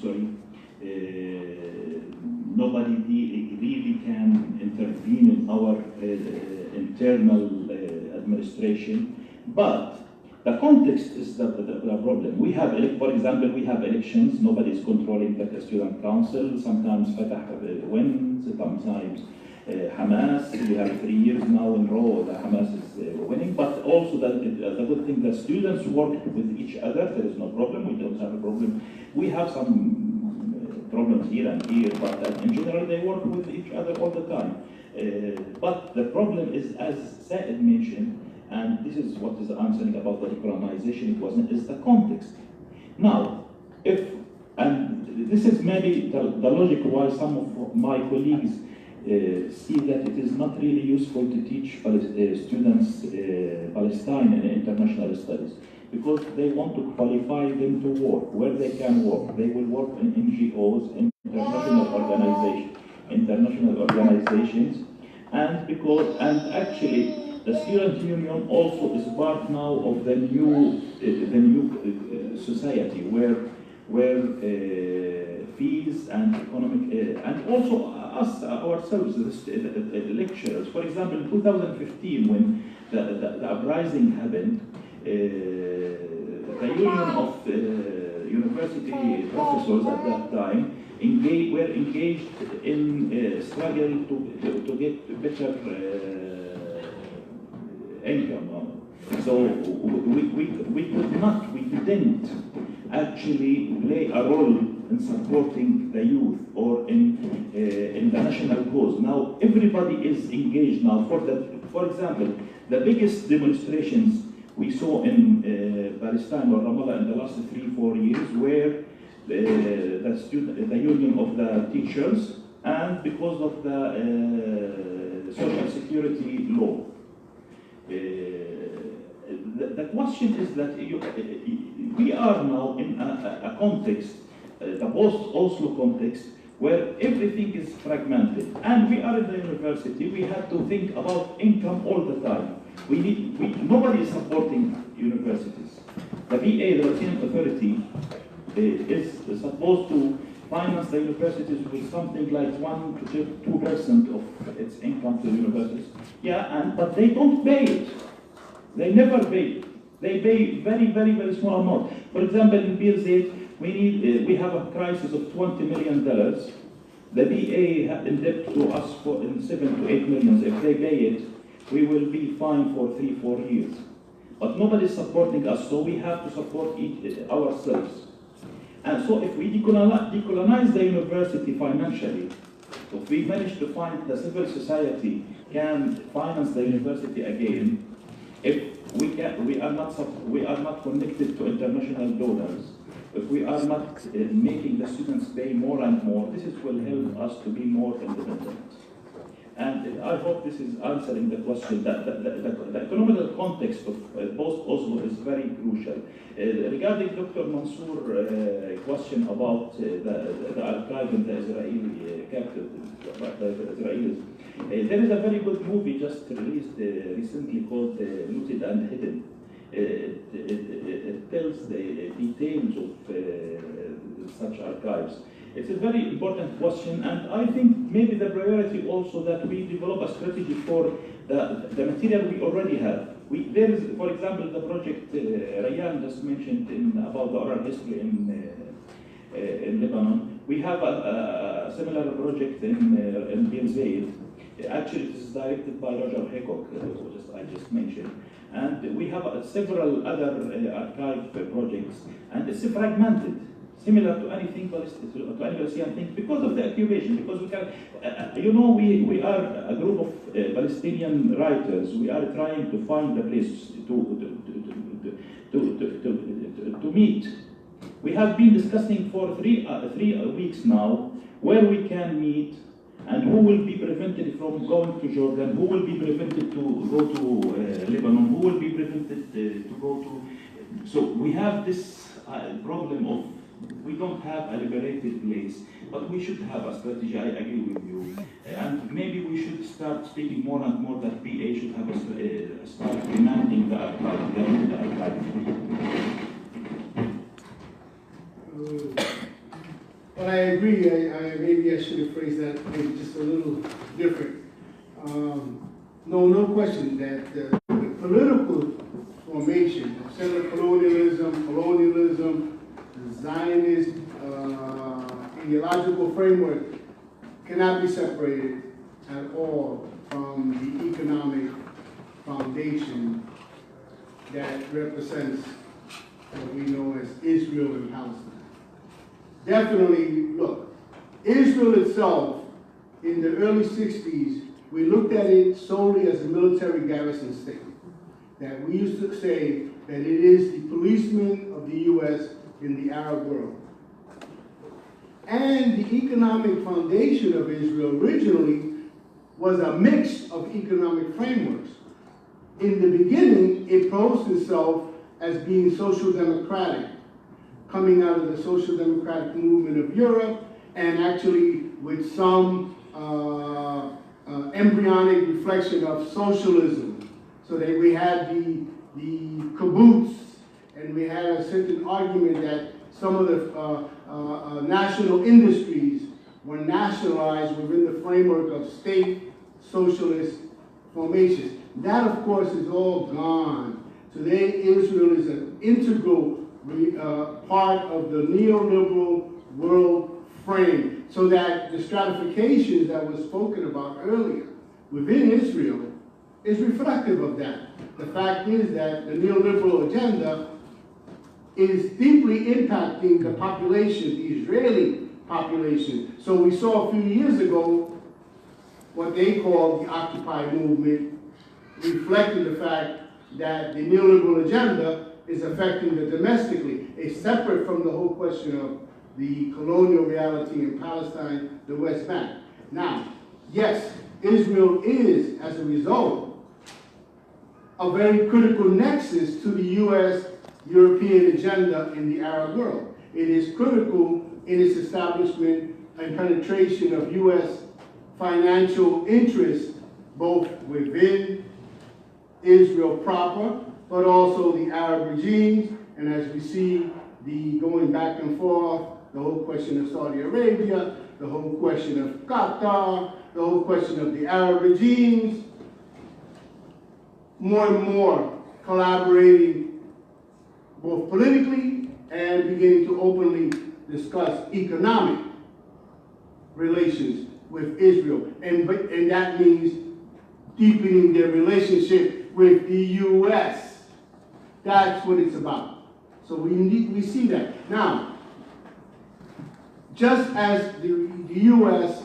sorry, nobody really can intervene in our internal administration, but the context is the problem. We have, for example, we have elections, nobody is controlling the student council, sometimes Fatah wins, sometimes Hamas, we have 3 years now in a row that Hamas is winning, but also the good thing that students work with each other, there is no problem, we don't have a problem. We have some problems here and here, but in general they work with each other all the time. But the problem is, as Said mentioned, and this is what is answering about the decolonization, is the context. Now, and this is maybe the logic why some of my colleagues see that it is not really useful to teach students Palestine and international studies, because they want to qualify them to work where they can work. They will work in NGOs, international organizations, and actually the student union also is part now of the new society where fees and economic and also us ourselves, the lecturers. For example, in 2015, when the uprising happened, the union of university professors at that time were engaged in struggle to get better income. So we didn't actually play a role in supporting the youth or in the national cause. Now everybody is engaged now. For example, the biggest demonstrations we saw in Palestine or Ramallah in the last 3-4 years were the union of the teachers, and because of the social security law. The question is that we are now in a context, the post-Oslo context, where everything is fragmented. And we are in the university, we have to think about income all the time. Nobody is supporting universities. The VA, the Palestinian Authority, is supposed to finance the universities with something like 1 to 2% of its income to the universities. Yeah, but they don't pay it. They never pay. They pay very, very, very small amount. For example, in Birzeit, we have a crisis of $20 million. The VA indebted to us for 7 to 8 million. If they pay it, we will be fine for 3-4 years. But nobody is supporting us, so we have to support ourselves. And so if we decolonize the university financially, if we manage to find the civil society can finance the university again, if we are not connected to international donors, if we are not making the students pay more and more, this will help us to be more independent. And I hope this is answering the question that the economic context of post-Oslo is very crucial. Regarding Dr. Mansour's question about the archive in the Israeli capital, the Israelis, there is a very good movie just released recently called Looted and Hidden. It tells the details of such archives. It's a very important question, and I think maybe the priority also that we develop a strategy for the material we already have. There is, for example, the project Rayan just mentioned about the oral history in Lebanon. We have a similar project in Birzeit. Actually, it is directed by Roger Haycock, I just mentioned. And we have several other archive projects, and it's fragmented, similar to anything Palestinian thing, because of the occupation. Because we can, we are a group of Palestinian writers. We are trying to find a place to meet. We have been discussing for 3 weeks now where we can meet, and who will be prevented from going to Jordan, who will be prevented to go to Lebanon, who will be prevented to go to... So we have this problem of we don't have a liberated place, but we should have a strategy. I agree with you. And maybe we should start speaking more and more that PA should have start demanding the archive. Well, I agree. Maybe I should have phrased that maybe just a little different. No question that the political formation of settler colonialism, the Zionist ideological framework cannot be separated at all from the economic foundation that represents what we know as Israel and Palestine. Definitely, look, Israel itself, in the early 60s, we looked at it solely as a military garrison state. That we used to say that it is the policeman of the U.S. in the Arab world. And the economic foundation of Israel originally was a mix of economic frameworks. In the beginning, it posed itself as being social democratic, coming out of the social democratic movement of Europe, and actually with some embryonic reflection of socialism. So that we had the kibbutz, and we had a certain argument that some of the national industries were nationalized within the framework of state socialist formations. That, of course, is all gone. Today, Israel is an integral part of the neoliberal world frame, so that the stratifications that was spoken about earlier within Israel is reflective of that. The fact is that the neoliberal agenda is deeply impacting the population, the Israeli population. So we saw a few years ago what they call the Occupy movement, reflecting the fact that the neoliberal agenda is affecting the domestically. It's separate from the whole question of the colonial reality in Palestine, the West Bank. Now, yes, Israel is, as a result, a very critical nexus to the U.S.-European agenda in the Arab world. It is critical in its establishment and penetration of U.S. financial interests, both within Israel proper, but also the Arab regimes, and as we see the going back and forth, the whole question of Saudi Arabia, the whole question of Qatar, the whole question of the Arab regimes, more and more collaborating both politically and beginning to openly discuss economic relations with Israel. And that means deepening their relationship with the U.S. That's what it's about. So we see that. Now, just as the U.S.,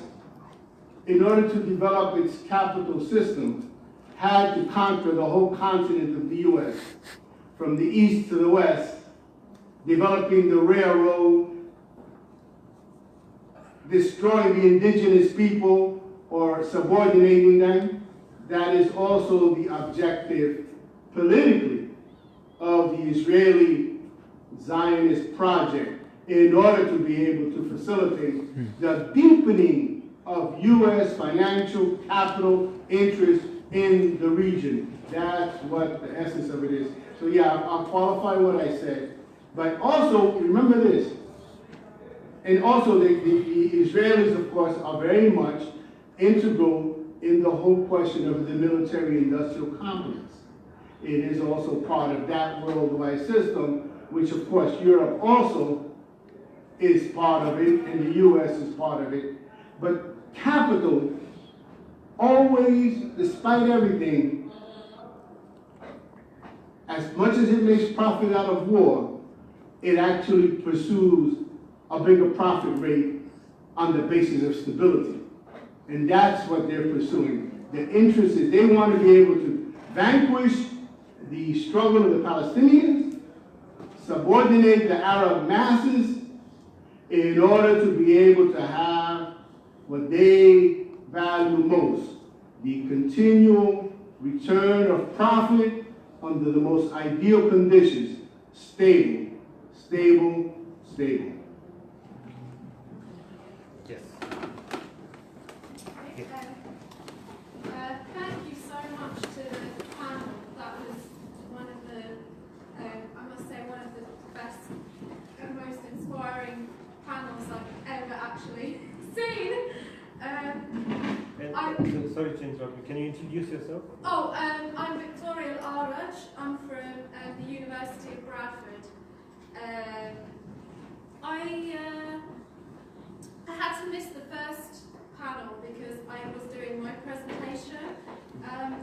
in order to develop its capital system, had to conquer the whole continent of the U.S., from the east to the west, developing the railroad, destroying the indigenous people or subordinating them. That is also the objective politically of the Israeli Zionist project, in order to be able to facilitate the deepening of U.S. financial capital interest in the region. That's what the essence of it is. So yeah, I'll qualify what I said. But also, remember this, and also the Israelis, of course, are very much integral in the whole question of the military-industrial complex. It is also part of that worldwide system, which of course Europe also is part of it, and the U.S. is part of it. But capital always, despite everything, as much as it makes profit out of war, it actually pursues a bigger profit rate on the basis of stability. And that's what they're pursuing. The interest is they want to be able to vanquish the struggle of the Palestinians, subordinate the Arab masses, in order to be able to have what they value most, the continual return of profit under the most ideal conditions, stable, stable, stable. Yes. Thank you so much to the panel. That was one of the, I must say, one of the best and most inspiring panels I've ever Sorry to interrupt you. Can you introduce yourself? Oh, I'm Victoria Araj. I'm from the University of Bradford. I had to miss the first panel because I was doing my presentation, and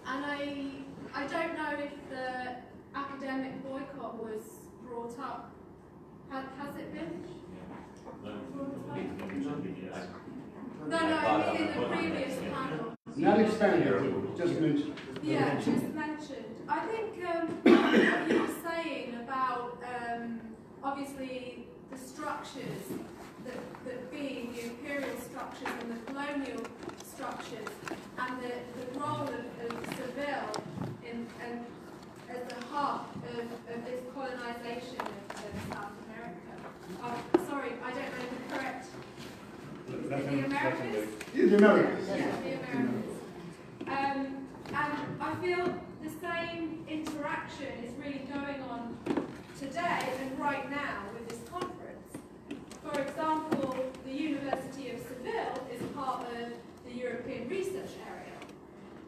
I don't know if the academic boycott was brought up. Has it been? No, I mean in the previous panel. Not expanded, just mentioned. Yeah, just mentioned. I think what you were saying about obviously the structures that being the imperial structures and the colonial structures and the role of Seville as the heart of this colonization of South America. Sorry, I don't know the correct. The Americas? The Americas. Yeah, the Americas. And I feel the same interaction is really going on today and right now with this conference. For example, the University of Seville is part of the European Research Area.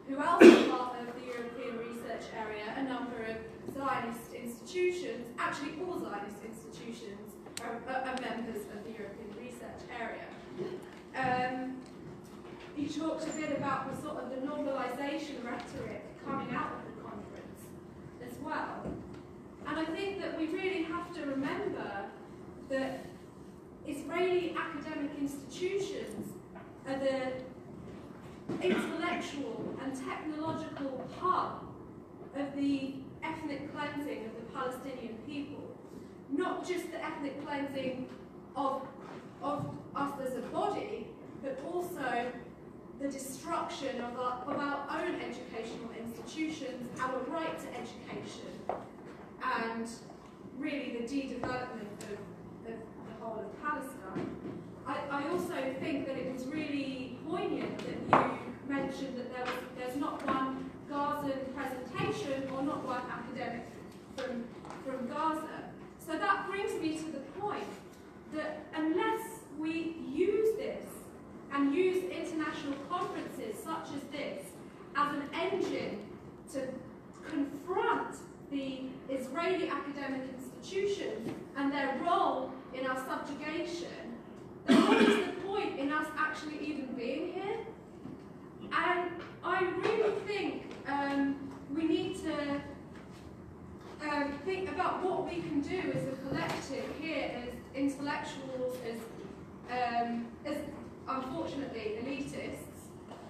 Who else is part of the European Research Area? A number of Zionist institutions, actually all Zionist institutions are members of the European Research Area. You talked a bit about the sort of the normalization rhetoric coming out of the conference as well. And I think that we really have to remember that Israeli academic institutions are the intellectual and technological hub of the ethnic cleansing of the Palestinian people. Not just the ethnic cleansing of us as a body, but also the destruction of our own educational institutions, our right to education, and really the de-development of the whole of Palestine. I also think that it was really poignant that you mentioned that there's not one Gazan presentation or not one academic from Gaza. So that brings me to the point that unless we use this and use international conferences such as this as an engine to confront the Israeli academic institutions and their role in our subjugation, then what is the point in us actually even being here? And I really think we need to think about what we can do as a collective here, as intellectuals, as unfortunately elitists,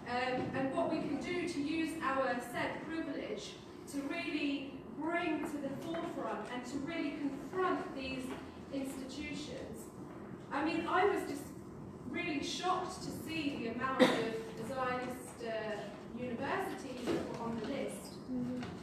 and what we can do to use our said privilege to really bring to the forefront and to really confront these institutions. I mean, I was just really shocked to see the amount of Zionist universities that were on the list.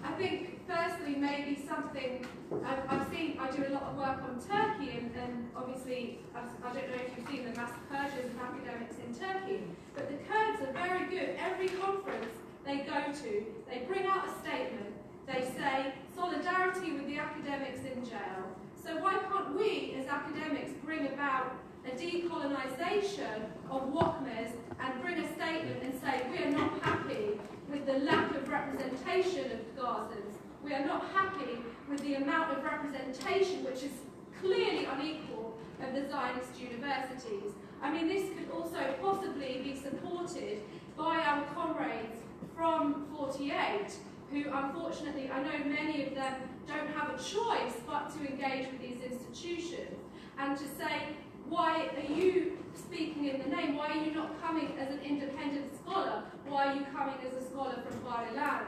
I think, firstly, maybe something, I've seen, I do a lot of work on Turkey, and obviously, I don't know if you've seen the mass purges of academics in Turkey, but the Kurds are very good. Every conference they go to, they bring out a statement, they say, solidarity with the academics in jail. So why can't we, as academics, bring about a decolonization of WOCMES and bring a statement and say we are not happy with the lack of representation of Gazans. We are not happy with the amount of representation which is clearly unequal of the Zionist universities. I mean, this could also possibly be supported by our comrades from 48, who unfortunately, I know many of them don't have a choice but to engage with these institutions, and to say, why are you speaking in the name? Why are you not coming as an independent scholar? Why are you coming as a scholar from Bar-Ilan?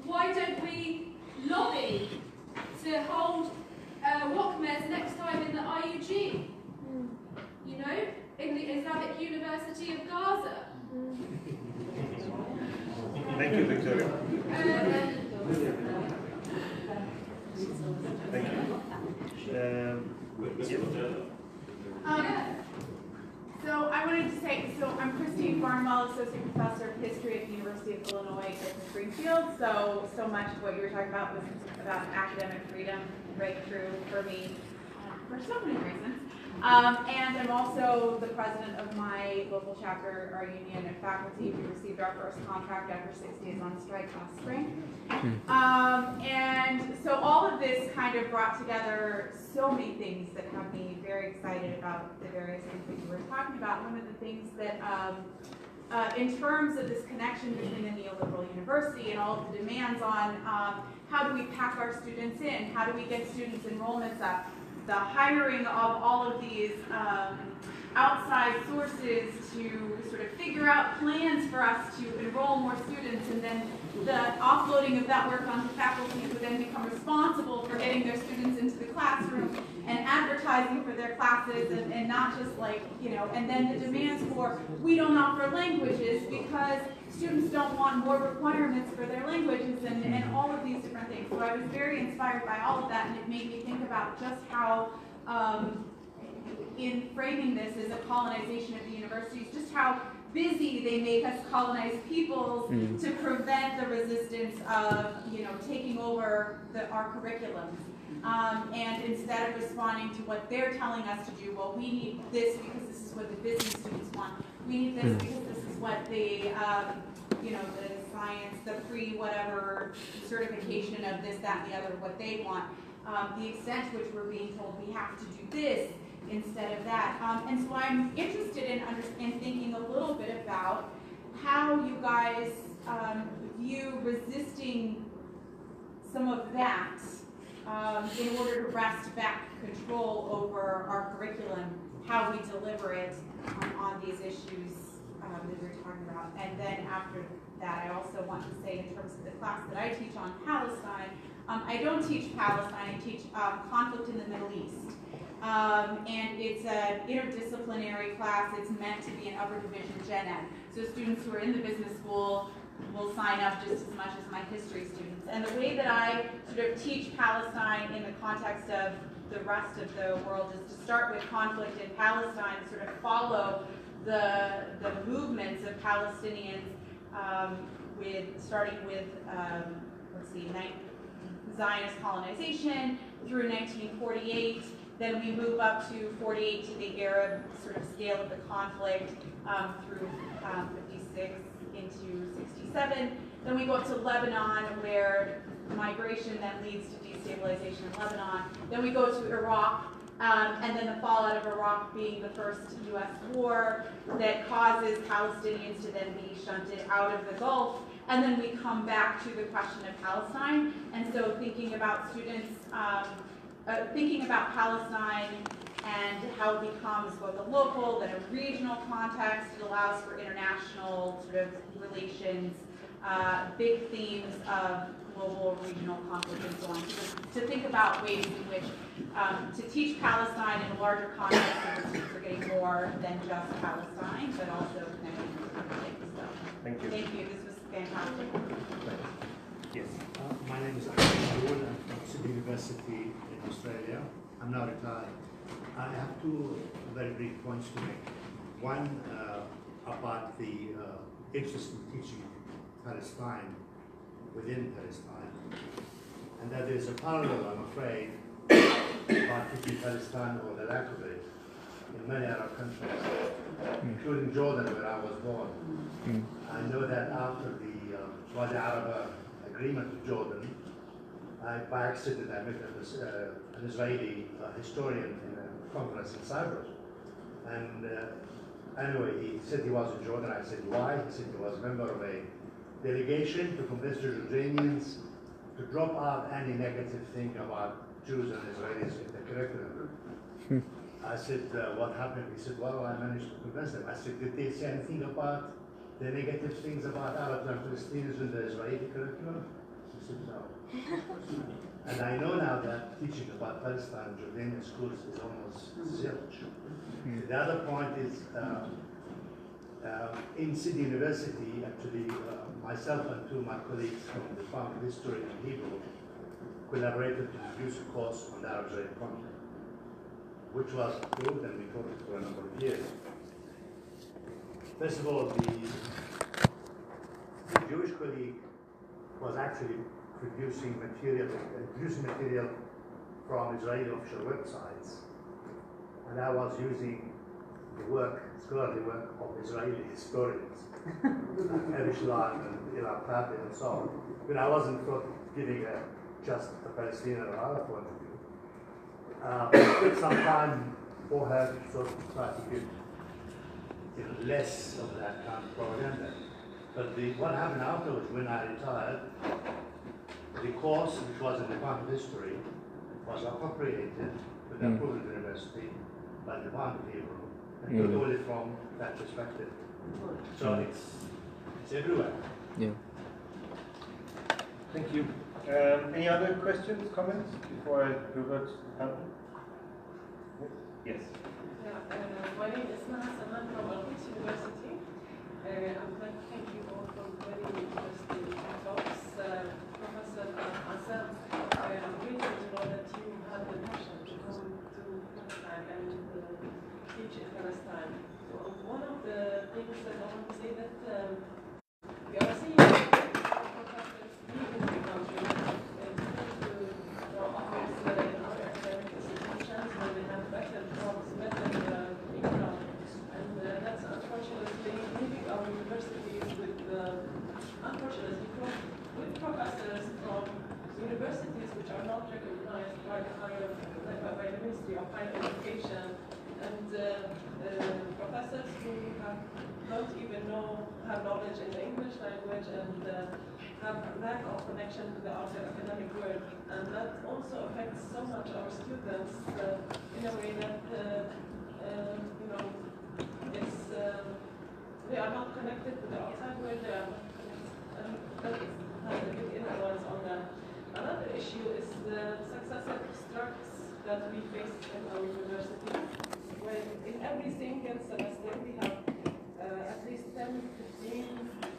Why don't we lobby to hold WOCMES next time in the IUG? You know, in the Islamic University of Gaza. Thank you, Victoria. Thank you. So I wanted to say, so I'm Christine Barnwell, Associate Professor of History at the University of Illinois at Springfield. So much of what you were talking about was about academic freedom, breakthrough for me, for so many reasons. And I'm also the president of my local chapter, our union of faculty. We received our first contract after 6 days on strike last spring. And so all of this kind of brought together so many things that have me very excited about the various things that you were talking about. One of the things that, in terms of this connection between the neoliberal university and all of the demands on how do we pack our students in, how do we get students' enrollments up, the hiring of all of these outside sources to sort of figure out plans for us to enroll more students, and then the offloading of that work onto faculty who then become responsible for getting their students into the classroom and advertising for their classes, and not just like, you know, and then the demands for, we don't offer languages because students don't want more requirements for their languages, and all of these different things. So I was very inspired by all of that, and it made me think about just how, in framing this as a colonization of the universities, just how busy they make us colonized peoples to prevent the resistance of, you know, taking over our curriculums. And instead of responding to what they're telling us to do, well, we need this because this is what the business students want. We need this because this is what the, you know, the science, the pre-whatever certification of this, that, and the other, what they want. The extent to which we're being told we have to do this instead of that. And so I'm interested in thinking a little bit about how you guys view resisting some of that in order to wrest back control over our curriculum, how we deliver it on these issues that we're talking about. And then after that, I also want to say, in terms of the class that I teach on Palestine, I don't teach Palestine, I teach conflict in the Middle East. And it's an interdisciplinary class. It's meant to be an upper division gen ed. So students who are in the business school will sign up just as much as my history students. And the way that I sort of teach Palestine in the context of the rest of the world is to start with conflict in Palestine, sort of follow the movements of Palestinians, starting with Zionist colonization through 1948. Then we move up to 48 to the Arab sort of scale of the conflict through 56 into 67. Then we go up to Lebanon, where migration then leads to destabilization in Lebanon. Then we go to Iraq, and then the fallout of Iraq being the first U.S. war that causes Palestinians to then be shunted out of the Gulf. And then we come back to the question of Palestine. And so thinking about students, thinking about Palestine and how it becomes both a local and a regional context. It allows for international sort of relations, big themes of global, regional conflict, and so on. So to think about ways in which to teach Palestine in a larger context, so students are getting more than just Palestine, but also connecting with other things. So, thank you. Thank you. This was fantastic. Yes. My name is Ahmad. I'm from Sydney University in Australia. I'm now retired. I have two very brief points to make. One about the interest in teaching Palestine within Palestine, and that there's a parallel, I'm afraid, about teaching Palestine or the lack of it in many Arab countries, including Jordan, where I was born. I know that after the Wadi Arab agreement with Jordan, by accident I met an Israeli historian in a conference in Cyprus. And anyway, he said he was in Jordan. I said, why? He said he was a member of a delegation to convince the Jordanians to drop out any negative thing about Jews and Israelis in the curriculum. I said, what happened? He said, well, I managed to convince them. I said, did they say anything about the negative things about Arabs and Palestinians in the Israeli curriculum? He said, no. And I know now that teaching about Palestine in Jordanian schools is almost zilch. The other point is, in Sydney University, actually, myself and two of my colleagues from the Department of History and Hebrew collaborated to produce a course on the Arab-Israeli conflict, which was approved and we taught it for a number of years. First of all, the Jewish colleague was actually producing material from Israeli official websites. And when I was using the scholarly work of Israeli historians, El-Amine and El-Amine and so on, when I wasn't giving just a Palestinian or other point of view, it took some time for her to sort of try to give less of that kind of propaganda. But what happened afterwards, when I retired, the course, which was in the Department of History, was appropriated with the approval of the university by the Department of Hebrew, and took all it from that perspective. So it's everywhere. Yeah. Thank you. Any other questions, comments before I revert to the panel? Yes. My name is Ahmad from Al-Quds University. I'm glad to thank you all for very interesting talks. Professor Azem, I'm grateful to know that you had the passion to come to Palestine and teach in Palestine. One of the things that I want to say that we are seeing professors leaving the country to office in other academic institutions where they have better jobs, better income, and that's unfortunately leaving our universities with, unfortunately, with professors from universities which are not recognized by the Ministry of Higher Education, and professors who don't even have knowledge in the English language and have a lack of connection to the outer academic world, and that also affects so much our students in a way that it's they are not connected to the outside world. They are not connected, and that has a big influence on them. Another issue is the successive strikes that we face in our university, where in every single semester we have at least 10, 15,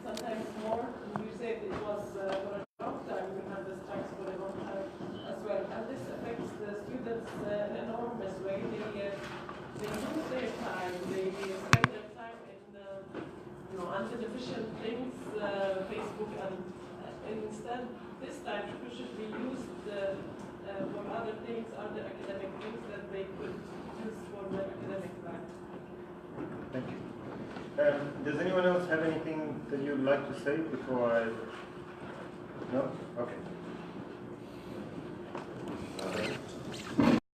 sometimes more. And you said it was for a long time, we had the strikes for a long time as well. And this affects the students in an enormous way. They use their time, they spend their time in anti-efficient things, Facebook, and instead this time should be used for other things, other academic things that they could use for their academic life. Thank you. Does anyone else have anything that you'd like to say before I... No? Okay.